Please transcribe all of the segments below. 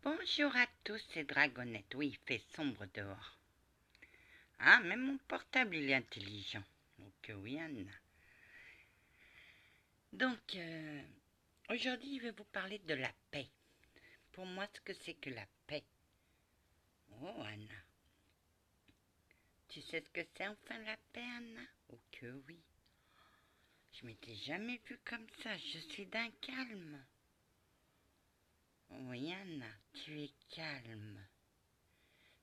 Bonjour à tous, c'est Dragonette. Oui, il fait sombre dehors. Ah, même mon portable, il est intelligent. Donc oui, Anna. Donc, aujourd'hui, je vais vous parler de la paix. Pour moi, ce que c'est que la paix. Oh, Anna. Tu sais ce que c'est enfin la paix, Anna? Oh que oui. Je m'étais jamais vue comme ça. Je suis d'un calme. Oui, Anna, tu es calme.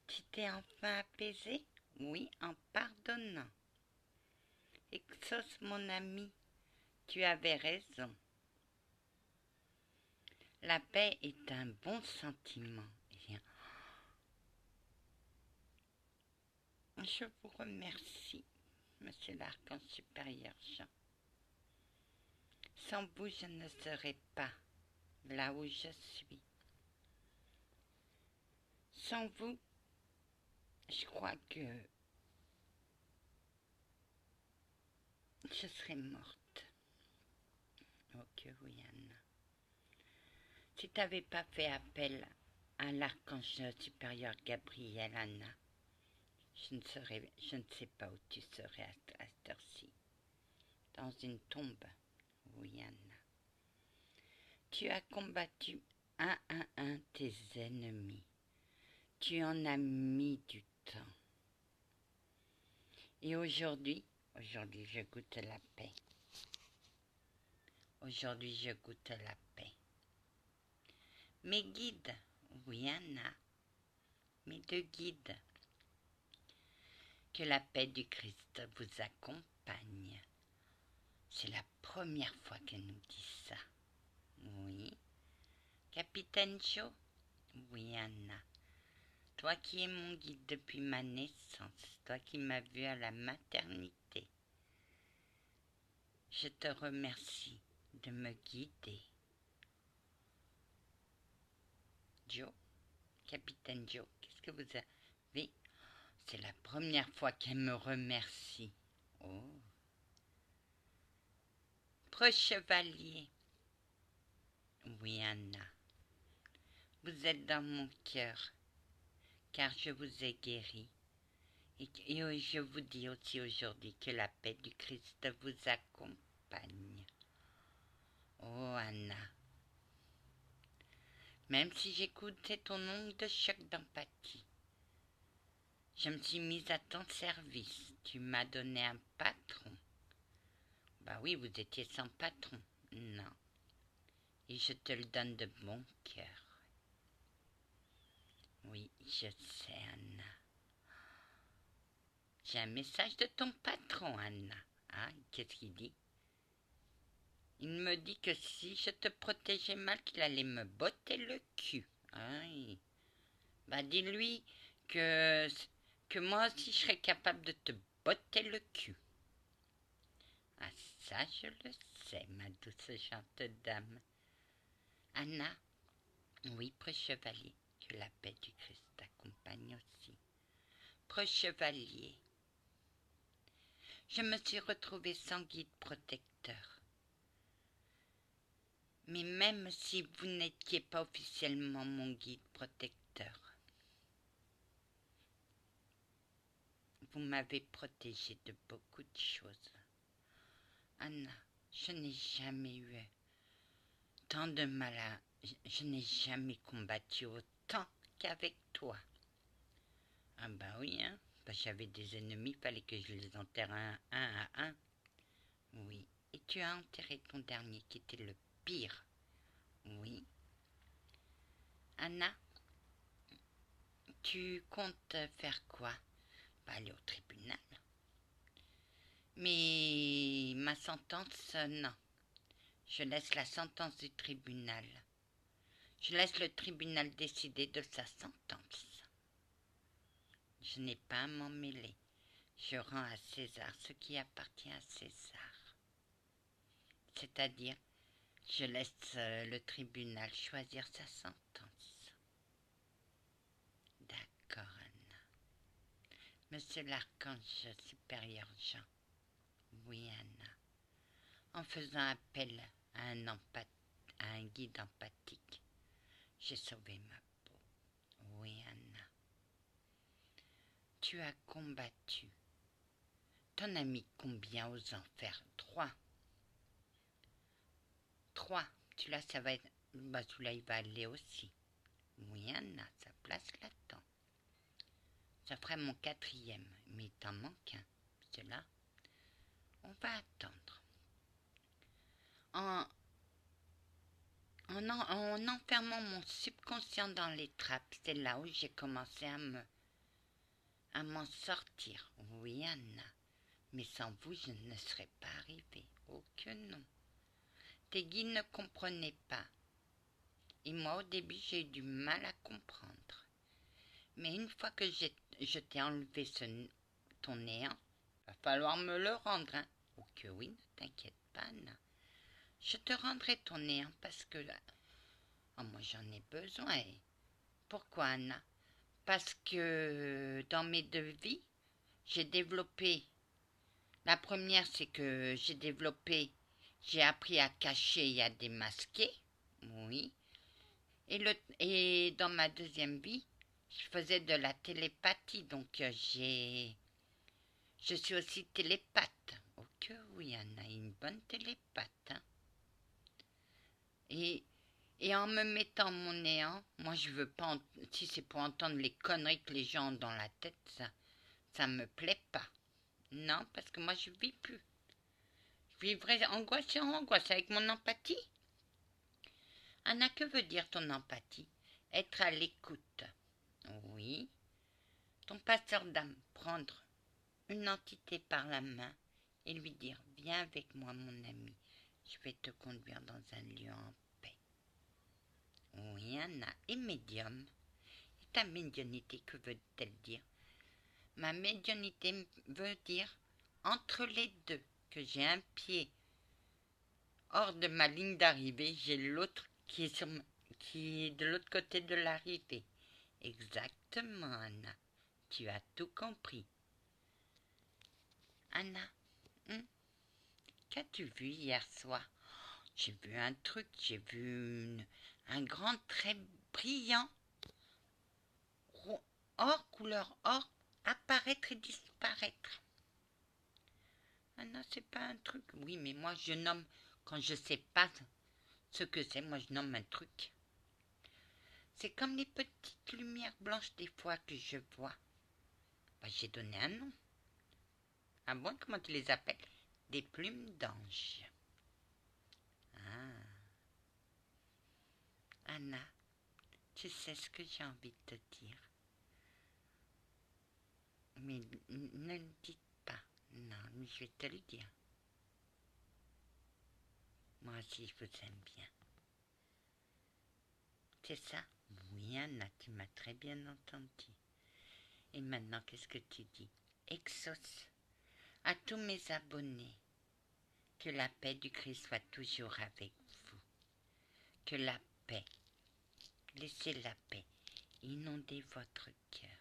Tu t'es enfin apaisée? Oui, en pardonnant. Exauce, mon ami, tu avais raison. La paix est un bon sentiment. Je vous remercie, monsieur l'archange supérieur Jean. Sans vous, je ne serais pas là où je suis. Sans vous, je crois que je serais morte. Oh que oui, Anna. Si tu n'avais pas fait appel à l'archange supérieur Gabriel, Anna, je ne sais pas où tu serais à cette heure-ci. Dans une tombe. Oui, Anna. Tu as combattu un à un tes ennemis. Tu en as mis du temps. Et aujourd'hui je goûte la paix. Aujourd'hui, je goûte la paix. Mes guides, oui, Anna, mes deux guides, que la paix du Christ vous accompagne. C'est la première fois qu'elle nous dit ça. Oui. Capitaine Joe, oui, Anna. Toi qui es mon guide depuis ma naissance, toi qui m'as vu à la maternité, je te remercie de me guider. Joe, Capitaine Joe, qu'est-ce que vous avez? C'est la première fois qu'elle me remercie. Oh. Preux-chevalier. Oui, Anna. Vous êtes dans mon cœur, car je vous ai guéri. Et je vous dis aussi aujourd'hui que la paix du Christ vous accompagne. Oh, Anna. Même si j'écoutais ton ongle de choc d'empathie, je me suis mise à ton service. Tu m'as donné un patron. Bah oui, vous étiez sans patron. Non. Et je te le donne de bon cœur. Oui, je sais, Anna. J'ai un message de ton patron, Anna. Ah, qu'est-ce qu'il dit? Il me dit que si je te protégeais mal, qu'il allait me botter le cul. Aïe. Bah dis-lui que, que moi aussi je serais capable de te botter le cul. Ah ça je le sais, ma douce gentille dame. Anna, oui, preux-chevalier, que la paix du Christ t'accompagne aussi. Preux-chevalier, je me suis retrouvée sans guide protecteur. Mais même si vous n'étiez pas officiellement mon guide protecteur, vous m'avez protégée de beaucoup de choses. Anna, je n'ai jamais eu tant de mal à... Je n'ai jamais combattu autant qu'avec toi. Ah bah oui, hein. Bah, j'avais des ennemis, fallait que je les enterre un à un. Oui, et tu as enterré ton dernier qui était le pire. Oui. Anna, tu comptes faire quoi? Bah, aller au tribunal. Mais ma sentence, non. Je laisse la sentence du tribunal. Je laisse le tribunal décider de sa sentence. Je n'ai pas à m'en mêler. Je rends à César ce qui appartient à César. C'est-à-dire, je laisse le tribunal choisir sa sentence. D'accord, Anna. Monsieur l'archange supérieur Jean. Oui, Anna. En faisant appel à un guide empathique, j'ai sauvé ma peau. Oui, Anna. Tu as combattu. Ton ami combien aux enfers? 3. 3. Celui-là, ça va être... Bah, celui-là, il va aller aussi. Oui, Anna, sa place l'attend. Ça ferait mon 4e, mais il t'en manque un. Cela, on va attendre. En enfermant mon subconscient dans les trappes, c'est là où j'ai commencé à m'en sortir. Oui, Anna, mais sans vous, je ne serais pas arrivée. Oh que non. Tes guides ne comprenaient pas. Et moi, au début, j'ai eu du mal à comprendre. Mais une fois que je t'ai enlevé ton néant, va falloir me le rendre, hein. Oh que oui, ne t'inquiète pas, Anna. Je te rendrai ton néant parce que... Oh, moi, j'en ai besoin. Pourquoi, Anna? Parce que dans mes 2 vies, j'ai développé... La première, c'est que j'ai appris à cacher et à démasquer. Oui. Et dans ma 2e vie, je faisais de la télépathie, donc je suis aussi télépathe. Oh que oui, Anna, une bonne télépathe. Hein. Et en me mettant mon néant, moi je veux pas, si c'est pour entendre les conneries que les gens ont dans la tête, ça me plaît pas. Non, parce que moi je vis plus. Je vivrai angoisse sur angoisse avec mon empathie. Anna, que veut dire ton empathie? Être à l'écoute. Oui. Ton passeur d'âme, prendre une entité par la main et lui dire « Viens avec moi, mon ami, je vais te conduire dans un lieu en paix. » Oui, Anna, et médium. Et ta médiumnité, que veut-elle dire? Ma médiumnité veut dire entre les deux, que j'ai un pied hors de ma ligne d'arrivée, j'ai l'autre qui est de l'autre côté de l'arrivée. Exactement, Anna. Tu as tout compris. Anna, qu'as-tu vu hier soir? J'ai vu un truc, j'ai vu un grand trait brillant, or, couleur or, apparaître et disparaître. Anna, c'est pas un truc. Oui, mais moi je nomme, quand je sais pas ce que c'est, moi je nomme un truc. C'est comme les petites lumières blanches des fois que je vois. Bah, j'ai donné un nom. Ah bon, comment tu les appelles? Des plumes d'ange. Ah. Anna, tu sais ce que j'ai envie de te dire. Mais ne le dites pas. Non, mais je vais te le dire. Moi aussi, je vous aime bien. C'est ça? Oui, Anna, tu m'as très bien entendu. Et maintenant, qu'est-ce que tu dis? Exauce à tous mes abonnés. Que la paix du Christ soit toujours avec vous. Que la paix, laissez la paix inonder votre cœur.